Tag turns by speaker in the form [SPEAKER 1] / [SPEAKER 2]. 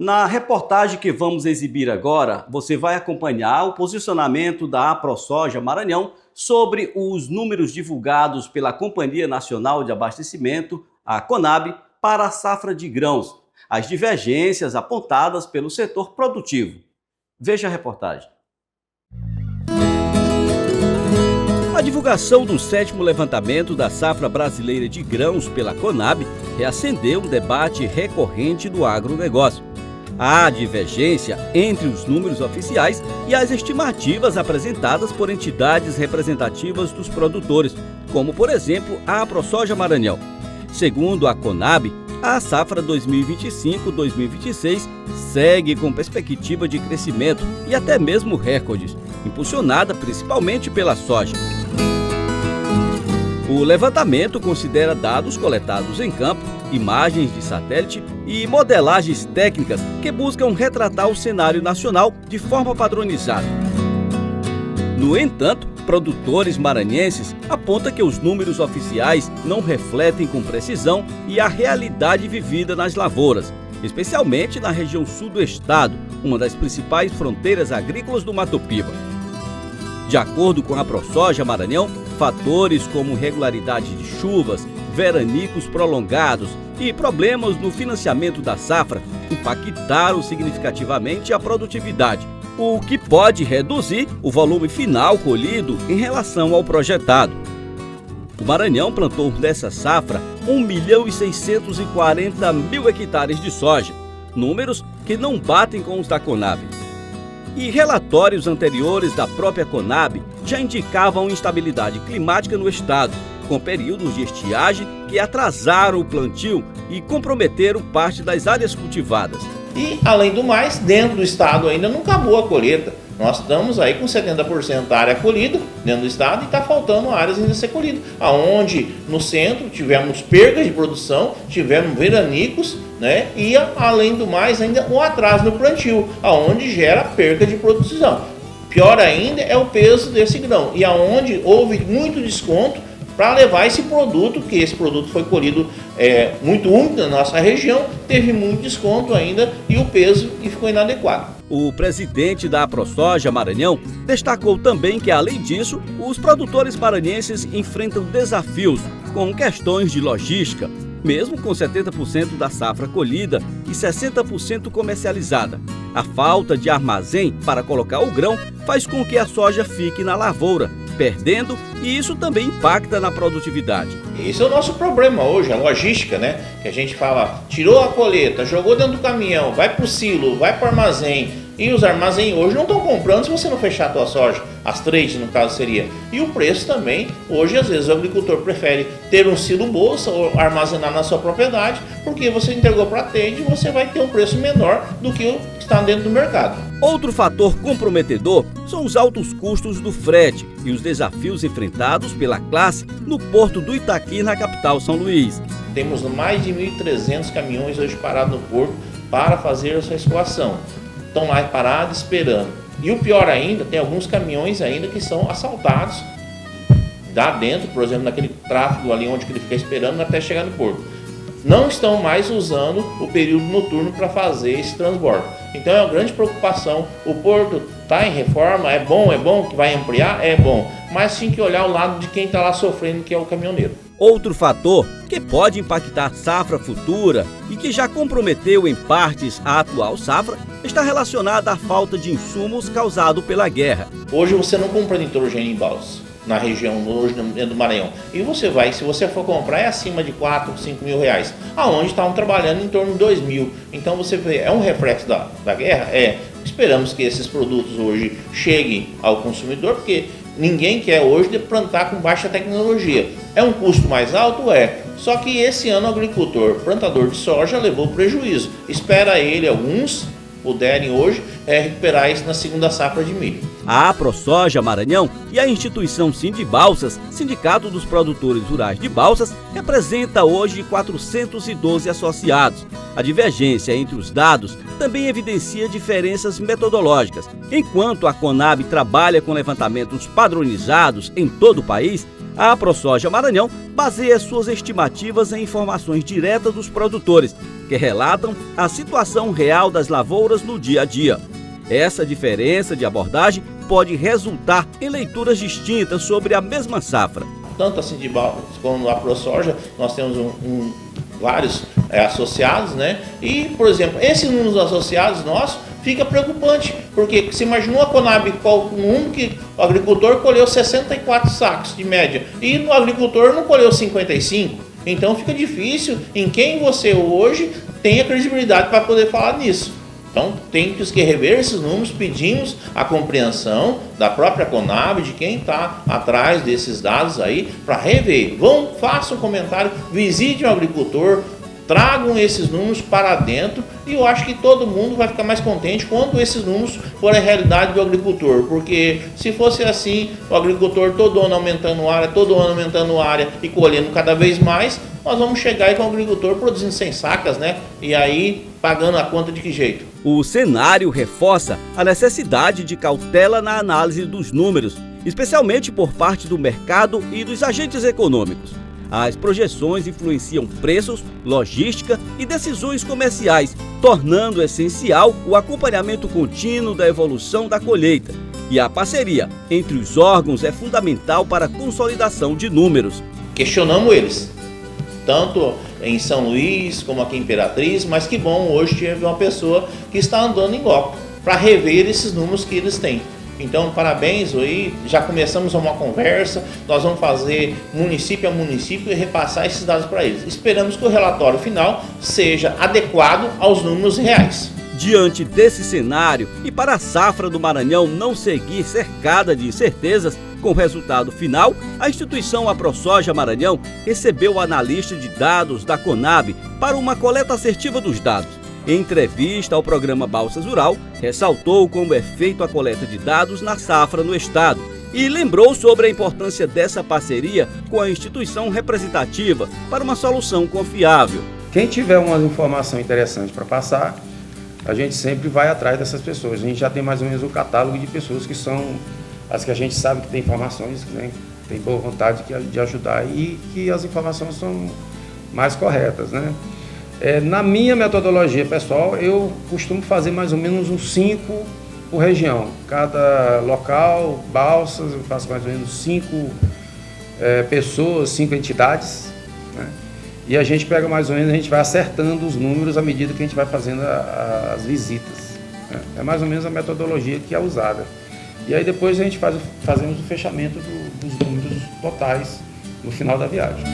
[SPEAKER 1] Na reportagem que vamos exibir agora, você vai acompanhar o posicionamento da AproSoja Maranhão sobre os números divulgados pela Companhia Nacional de Abastecimento, a CONAB, para a safra de grãos, as divergências apontadas pelo setor produtivo. Veja a reportagem. A divulgação do 7º levantamento da safra brasileira de grãos pela CONAB reacendeu um debate recorrente do agronegócio. Há divergência entre os números oficiais e as estimativas apresentadas por entidades representativas dos produtores, como, por exemplo, a AproSoja Maranhão. Segundo a CONAB, a safra 2025-2026 segue com perspectiva de crescimento e até mesmo recordes, impulsionada principalmente pela soja. O levantamento considera dados coletados em campo, imagens de satélite e modelagens técnicas que buscam retratar o cenário nacional de forma padronizada. No entanto, produtores maranhenses apontam que os números oficiais não refletem com precisão e a realidade vivida nas lavouras, especialmente na região sul do estado, uma das principais fronteiras agrícolas do Mato Piba. De acordo com a AproSoja Maranhão, fatores como irregularidade de chuvas, veranicos prolongados e problemas no financiamento da safra impactaram significativamente a produtividade, o que pode reduzir o volume final colhido em relação ao projetado. O Maranhão plantou nessa safra 1.640.000 hectares de soja, números que não batem com os da CONAB. E relatórios anteriores da própria CONAB já indicavam instabilidade climática no estado, com períodos de estiagem que atrasaram o plantio e comprometeram parte das áreas cultivadas.
[SPEAKER 2] E, além do mais, dentro do estado ainda não acabou a colheita. Nós estamos aí com 70% da área colhida dentro do estado e está faltando áreas ainda a ser colhidas. Aonde no centro tivemos perdas de produção, tivemos veranicos, né? E, além do mais, ainda um atraso no plantio, aonde gera perda de produção. Pior ainda é o peso desse grão e aonde houve muito desconto para levar esse produto, que esse produto foi colhido muito úmido na nossa região, teve muito desconto ainda e o peso ficou inadequado.
[SPEAKER 1] O presidente da AproSoja Maranhão destacou também que, além disso, os produtores maranhenses enfrentam desafios com questões de logística, mesmo com 70% da safra colhida e 60% comercializada. A falta de armazém para colocar o grão faz com que a soja fique na lavoura, perdendo, e isso também impacta na produtividade.
[SPEAKER 2] Esse é o nosso problema hoje, a logística, né? Que a gente fala, tirou a colheita, jogou dentro do caminhão, vai para o silo, vai para o armazém, e os armazéns hoje não estão comprando se você não fechar a tua soja, as trades no caso seria. E o preço também, hoje às vezes o agricultor prefere ter um silo bolsa ou armazenar na sua propriedade, porque você entregou para a trade e você vai ter um preço menor do que o que está dentro do mercado.
[SPEAKER 1] Outro fator comprometedor são os altos custos do frete e os desafios enfrentados pela classe no porto do Itaqui, na capital São Luís.
[SPEAKER 2] Temos mais de 1.300 caminhões hoje parados no porto para fazer essa escoação. Estão lá parados esperando. E o pior ainda, tem alguns caminhões ainda que são assaltados lá dentro, por exemplo, naquele tráfego ali onde ele fica esperando até chegar no porto. Não estão mais usando o período noturno para fazer esse transbordo. Então é uma grande preocupação. O porto está em reforma, é bom que vai ampliar, é bom. Mas tem que olhar o lado de quem está lá sofrendo, que é o caminhoneiro.
[SPEAKER 1] Outro fator que pode impactar a safra futura e que já comprometeu em partes a atual safra está relacionado à falta de insumos causado pela guerra.
[SPEAKER 2] Hoje você não compra nitrogênio em balsa na região, hoje dentro do Maranhão. E você vai, se você for comprar, é acima de 4, 5 mil reais. Aonde estavam trabalhando em torno de 2 mil. Então você vê, é um reflexo da guerra? Esperamos que esses produtos hoje cheguem ao consumidor, porque ninguém quer hoje plantar com baixa tecnologia. É um custo mais alto? Só que esse ano o agricultor, plantador de soja, levou prejuízo. Espera ele, alguns puderem hoje, recuperar isso na segunda safra de milho.
[SPEAKER 1] A AproSoja Maranhão e a instituição Sindibalsas, Sindicato dos Produtores Rurais de Balsas, representa hoje 412 associados. A divergência entre os dados também evidencia diferenças metodológicas. Enquanto a CONAB trabalha com levantamentos padronizados em todo o país, A ProSoja Maranhão baseia suas estimativas em informações diretas dos produtores, que relatam a situação real das lavouras no dia a dia. Essa diferença de abordagem pode resultar em leituras distintas sobre a mesma safra.
[SPEAKER 2] Tanto a Sindibal como a ProSoja, nós temos vários associados, né? E, por exemplo, esses números associados nossos fica preocupante, porque você imaginou a Conab, qual número que o agricultor colheu 64 sacos de média e o agricultor não colheu 55. Então fica difícil em quem você hoje tem a credibilidade para poder falar nisso. Então tem que rever esses números, pedimos a compreensão da própria Conab, de quem está atrás desses dados aí, para rever. Façam um comentário, visitem o agricultor, tragam esses números para dentro e eu acho que todo mundo vai ficar mais contente quando esses números forem a realidade do agricultor, porque se fosse assim, o agricultor todo ano aumentando área e colhendo cada vez mais, nós vamos chegar aí com o agricultor produzindo 100 sacas, né? E aí pagando a conta de que jeito?
[SPEAKER 1] O cenário reforça a necessidade de cautela na análise dos números, especialmente por parte do mercado e dos agentes econômicos. As projeções influenciam preços, logística e decisões comerciais, tornando essencial o acompanhamento contínuo da evolução da colheita. E a parceria entre os órgãos é fundamental para a consolidação de números.
[SPEAKER 2] Questionamos eles, tanto em São Luís como aqui em Imperatriz, mas que bom, hoje tive uma pessoa que está andando em loco para rever esses números que eles têm. Então, parabéns aí, já começamos uma conversa, nós vamos fazer município a município e repassar esses dados para eles. Esperamos que o relatório final seja adequado aos números reais.
[SPEAKER 1] Diante desse cenário e para a safra do Maranhão não seguir cercada de incertezas com o resultado final, a instituição ProSoja Maranhão recebeu o analista de dados da Conab para uma coleta assertiva dos dados. Em entrevista ao programa Balsas Rural, ressaltou como é feita a coleta de dados na safra no estado e lembrou sobre a importância dessa parceria com a instituição representativa para uma solução confiável.
[SPEAKER 3] Quem tiver uma informação interessante para passar, a gente sempre vai atrás dessas pessoas. A gente já tem mais ou menos o catálogo de pessoas que são as que a gente sabe que tem informações, né? Tem boa vontade de ajudar e que as informações são mais corretas, né? Na minha metodologia pessoal, eu costumo fazer mais ou menos uns 5 por região. Cada local, Balsas, eu faço mais ou menos 5 pessoas, 5 entidades, né? E a gente pega mais ou menos, a gente vai acertando os números à medida que a gente vai fazendo as visitas, né? É mais ou menos a metodologia que é usada. E aí depois a gente fazemos o fechamento dos números totais no final da viagem.